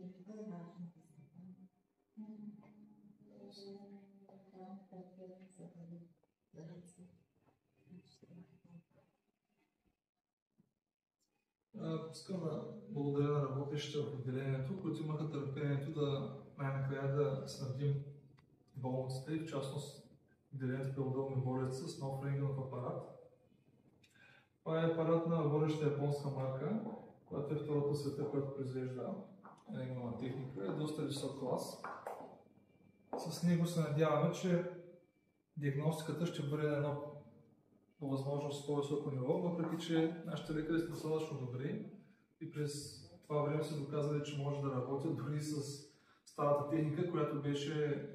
И това е важно да се знае. Искам да благодаря на работещите в отделението, които имаха търпението да най-накрая да снабдим болницата и в частност отделението при удобни болести с нов рентгенов апарат. Това е апарат на водеща японска марка, която е втората в света, която произвежда рентгенова техника. Е доста висок клас. С него се надяваме, че диагностиката ще бъде на едно по възможност по-високо ниво, въпреки че нашите лекари са достатъчно добри и през това време са доказали, че може да работят дори с старата техника, която беше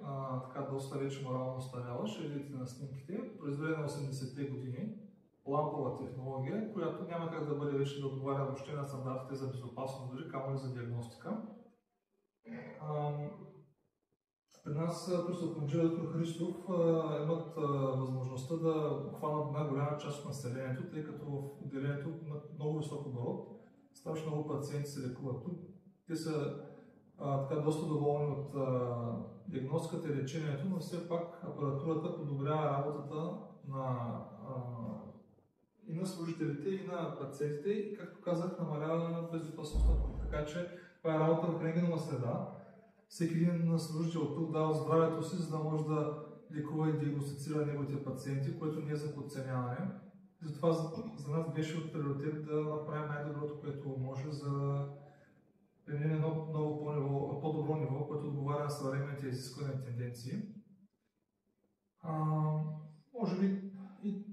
така доста вече морално остаряла. Ще видите на снимките, произведена на 80-те години, лампова технология, която няма как да бъде вече да отговаря въобще на стандартите за безопасност, дори камо и за диагностика. При нас професор доктор Христов имат възможността да обхванат най-голяма част от населението, тъй като в отделението имат много висок оборот. Страшно много пациенти се лекуват тук. Те са така доста доволни от диагностиката и лечението, но все пак апаратурата подобрява работата и на служителите, и на пациентите, и както казах, намалява безопасността. Така че това е работа в рентгенова среда. Всеки един служител тук дава здравето си, за да може да лекува и диагностицира неговите пациенти, което ние за подценяване. Затова за нас беше от приоритет да направим най-доброто, което може, за да преминем едно по-добро ниво, което отговаря на съвременните изисквания и тенденции. Може би и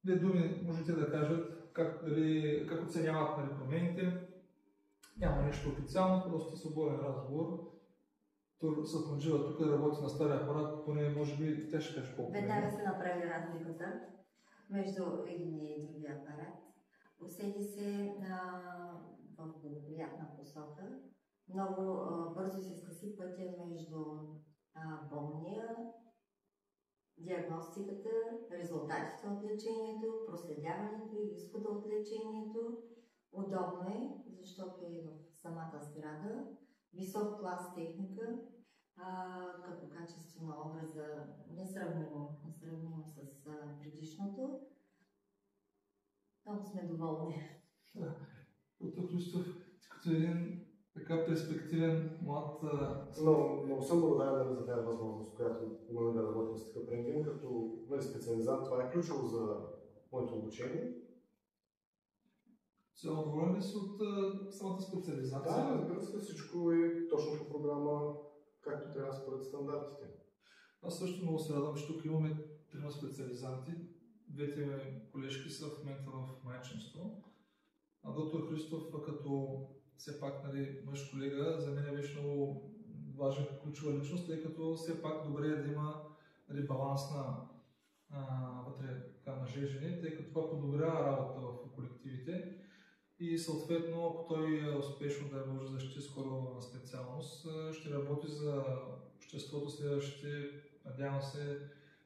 две думи можете да кажат как оценяват промените. Няма нещо официално, просто свободен разговор. Съпножива тук работи на стария апарат, поне може би тя ще каже колко. Веднага се направи разликата между един и другия апарат. Усети се в благоприятна посока. Много бързо се скъси пътя между болния, диагностиката, резултатите от лечението, проследяването и изхода от лечението. Удобно е, защото е в самата сграда. Висок клас техника, като качество на образа несравнимо с предишното. Много сме доволни. Доктор Христов, като един така перспективен млад... Много съм благодарен за тази възможност, която имаме да работим с такъв рентген, като специализант. Това е ключово за моето обучение. Цяло доволен ли си от самата специализация? Да, разбира се, всичко е точно по програма, както трябва според стандартите. Аз също много се радвам, че тук имаме трима специализанти. Двете колежки са в момента в майчинство. Доктор Христов, като все пак мъж колега, за мен беше много важен ключова личност, тъй като все пак добре е да има баланс вътре на мъже и жени, тъй като това подобрява работа в колективите. И съответно, ако той успешно да може да защити скоро специалност, ще работи за обществото следващите, надявам се,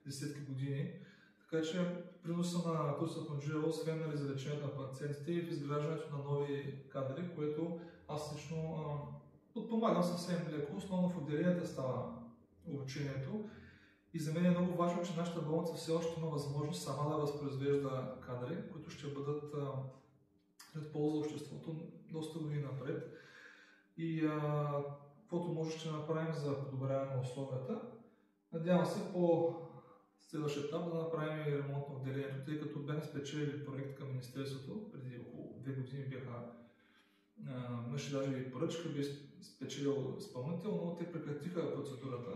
десетки години. Така че приноса на Турса Панджиева, освен за лечението на пациентите и в изграждането на нови кадри, което аз лично подпомагам съвсем леко. Основно в отделенията става обучението. И за мен е много важно, че нашата болница все още има възможност сама да възпроизвежда кадри, които ще бъдат след полза обществото доста години напред. И каквото може ще направим за подобряване на условията. Надявам се по следващия етап да направим и ремонт на отделението, тъй като бяхме спечелили проект към Министерството, преди около 2 години имаше даже и поръчка, бе спечелил изпълнител, но те прекратиха процедурата.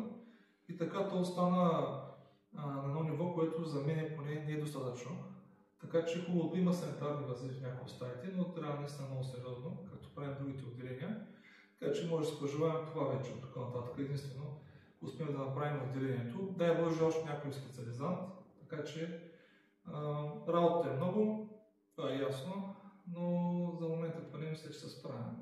И така то остана на едно ниво, което за мен поне не е достатъчно. Така че хубаво има санитарни възли в някои от стаите, но трябва наистина много сериозно, както правим другите отделения. Така че може да се пожелаем това вече от тук нататък. Единствено, успеем да направим отделението. Дай Боже още някой специализант, така че работата е много, това е ясно, но за момента поне мисля, че се справяме.